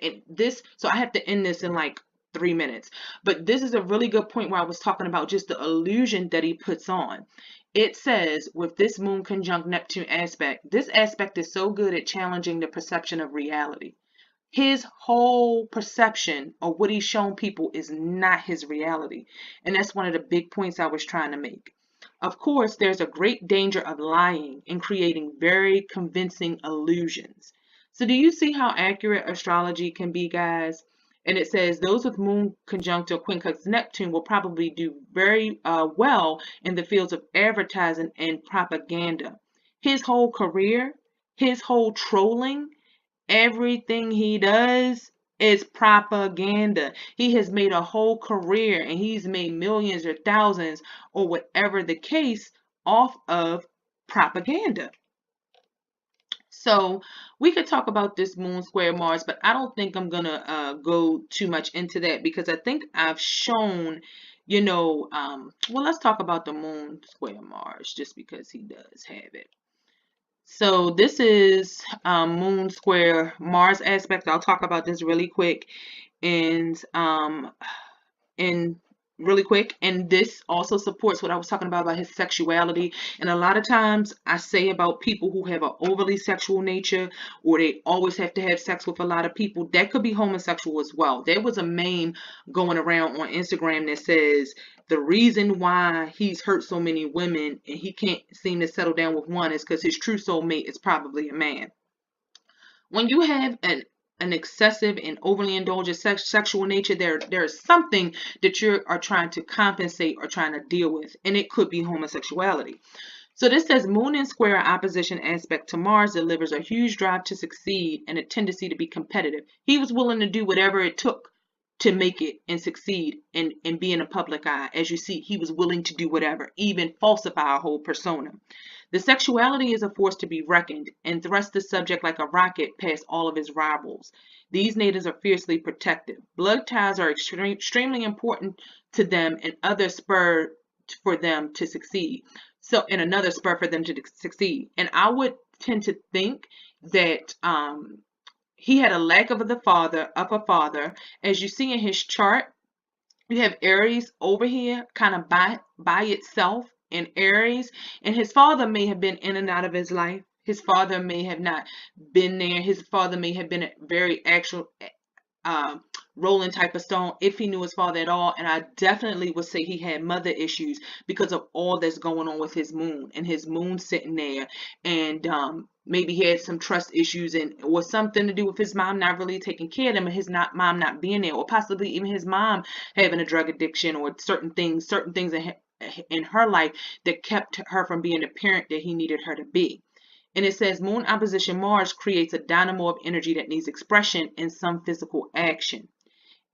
So I have to end this in like 3 minutes. But this is a really good point where I was talking about just the illusion that he puts on. It says, with this moon conjunct Neptune aspect, this aspect is so good at challenging the perception of reality. His whole perception of what he's shown people is not his reality. And that's one of the big points I was trying to make. Of course, there's a great danger of lying and creating very convincing illusions. So do you see how accurate astrology can be, guys? And it says those with moon conjunct or quincunx Neptune will probably do very well in the fields of advertising and propaganda. His whole career, his whole trolling, everything he does is propaganda. He has made a whole career and he's made millions or thousands or whatever the case off of propaganda. So we could talk about this moon square Mars, but I don't think I'm going to go too much into that because I think I've shown, well, let's talk about the moon square Mars just because he does have it. So this is moon square Mars aspect. I'll talk about this really quick and and this also supports what I was talking about his sexuality. And a lot of times I say about people who have an overly sexual nature or they always have to have sex with a lot of people, that could be homosexual as well. There was a meme going around on Instagram that says the reason why he's hurt so many women and he can't seem to settle down with one is because his true soulmate is probably a man. When you have an excessive and overly indulgent sexual nature, there is something that you are trying to compensate or trying to deal with, and it could be homosexuality. So this says moon in square opposition aspect to Mars delivers a huge drive to succeed and a tendency to be competitive. He was willing to do whatever it took to make it and succeed and be in a public eye. As you see, he was willing to do whatever, even falsify a whole persona. The sexuality is a force to be reckoned and thrusts the subject like a rocket past all of his rivals. These natives are fiercely protective. Blood ties are extremely important to them and other spur for them to succeed. So, and another spur for them to succeed. And I would tend to think that he had a lack of a father. As you see in his chart, you have Aries over here, kind of by itself in Aries, and his father may have been in and out of his life. His father may have not been there. His father may have been a very actual rolling type of stone if he knew his father at all. And I definitely would say he had mother issues because of all that's going on with his moon and his moon sitting there. And maybe he had some trust issues and or something to do with his mom not really taking care of him and his mom not being there, or possibly even his mom having a drug addiction or certain things in her life that kept her from being the parent that he needed her to be. And it says Moon opposition Mars creates a dynamo of energy that needs expression in some physical action.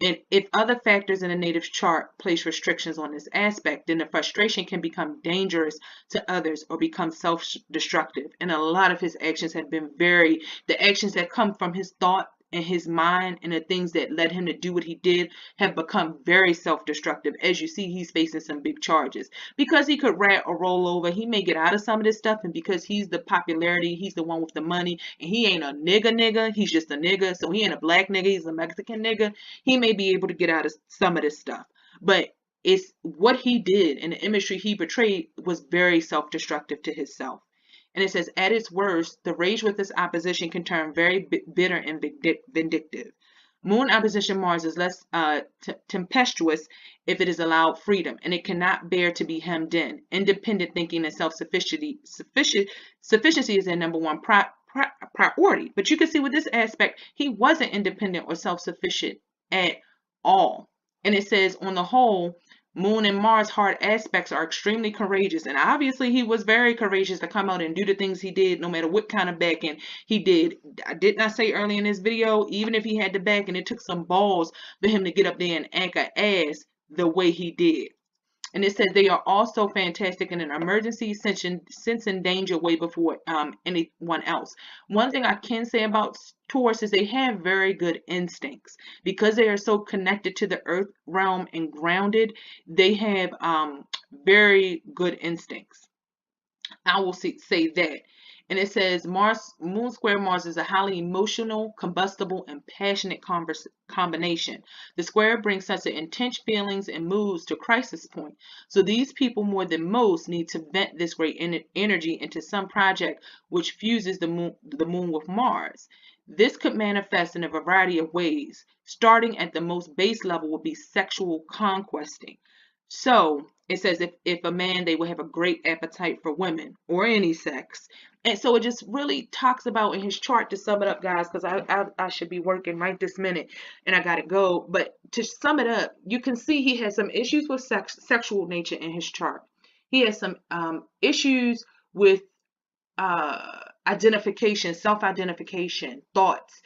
And if other factors in a native's chart place restrictions on this aspect, then the frustration can become dangerous to others or become self-destructive. And a lot of his actions have been the actions that come from his thought and his mind and the things that led him to do what he did have become very self-destructive. As you see, he's facing some big charges. Because he could rat or roll over, he may get out of some of this stuff, and because he's the popularity, he's the one with the money, and he ain't a nigga, he's just a nigga, so he ain't a black nigga, he's a Mexican nigga, he may be able to get out of some of this stuff. But it's what he did and the imagery he portrayed was very self-destructive to himself. And it says, at its worst, the rage with this opposition can turn very bitter and vindictive. Moon opposition Mars is less tempestuous if it is allowed freedom, and it cannot bear to be hemmed in. Independent thinking and self-sufficiency is their number one priority. But you can see with this aspect, he wasn't independent or self-sufficient at all. And it says, on the whole, Moon and Mars hard aspects are extremely courageous, and obviously he was very courageous to come out and do the things he did, no matter what kind of backing he did. I did not say early in this video, even if he had the back and it took some balls for him to get up there and act an ass the way he did. And it says they are also fantastic in an emergency, sensing danger way before anyone else. One thing I can say about Taurus is they have very good instincts. Because they are so connected to the earth realm and grounded, they have very good instincts. I will say that. And it says Moon square Mars is a highly emotional, combustible, and passionate combination. The square brings such intense feelings and moods to crisis point. So these people, more than most, need to vent this great energy into some project which fuses the moon with Mars. This could manifest in a variety of ways. Starting at the most base level would be sexual conquesting. So it says if a man, they will have a great appetite for women or any sex. And so it just really talks about in his chart, to sum it up, guys, because I should be working right this minute and I got to go. But to sum it up, you can see he has some issues with sexual nature in his chart. He has some issues with identification, self-identification, thoughts,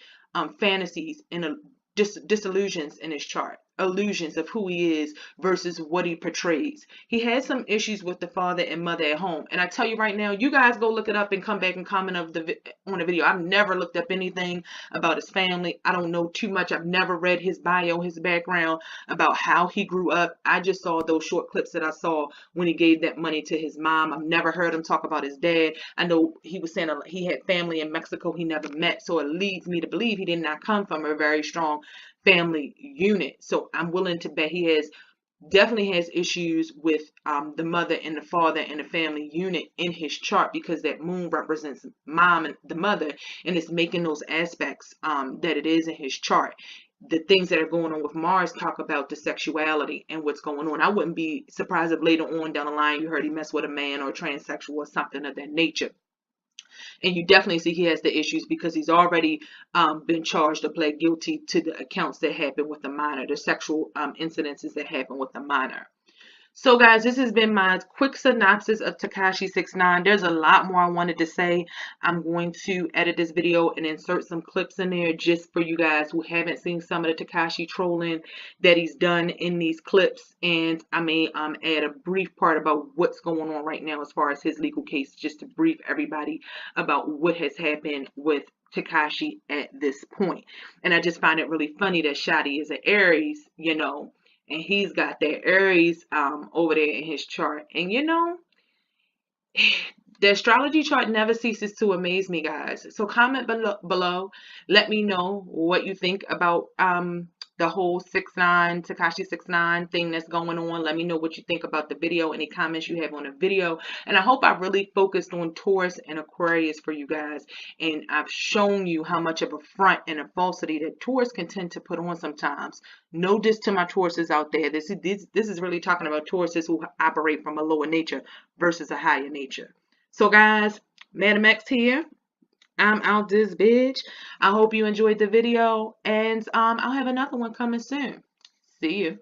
fantasies, and disillusions in his chart. Illusions of who he is versus what he portrays. He had some issues with the father and mother at home. And I tell you right now, you guys go look it up and come back and comment on the video. I've never looked up anything about his family. I don't know too much. I've never read his bio, his background, about how he grew up. I just saw those short clips that I saw when he gave that money to his mom. I've never heard him talk about his dad. I know he was saying he had family in Mexico he never met. So it leads me to believe he did not come from a very strong family unit. So I'm willing to bet he definitely has issues with the mother and the father and the family unit in his chart, because that moon represents mom and the mother, and it's making those aspects that it is in his chart. The things that are going on with Mars talk about the sexuality and what's going on. I wouldn't be surprised if later on down the line you heard he messed with a man or transsexual or something of that nature. And you definitely see he has the issues because he's already been charged or pled guilty to the accounts that happened with the minor, the sexual incidences that happened with the minor. So guys, this has been my quick synopsis of Tekashi 6ix9ine. There's a lot more I wanted to say. I'm going to edit this video and insert some clips in there just for you guys who haven't seen some of the Tekashi trolling that he's done in these clips. And I may add a brief part about what's going on right now as far as his legal case, just to brief everybody about what has happened with Tekashi at this point. And I just find it really funny that Shotty is an Aries, you know, and he's got that Aries over there in his chart. And you know, the astrology chart never ceases to amaze me, guys. So comment below. Let me know what you think about the whole 6ix9ine, Tekashi 6ix9ine thing that's going on. Let me know what you think about the video, any comments you have on the video. And I hope I really focused on Taurus and Aquarius for you guys. And I've shown you how much of a front and a falsity that Taurus can tend to put on sometimes. No diss to my Tauruses out there. This is really talking about Tauruses who operate from a lower nature versus a higher nature. So guys, Madam X here. I'm out this bitch. I hope you enjoyed the video, and I'll have another one coming soon. See you.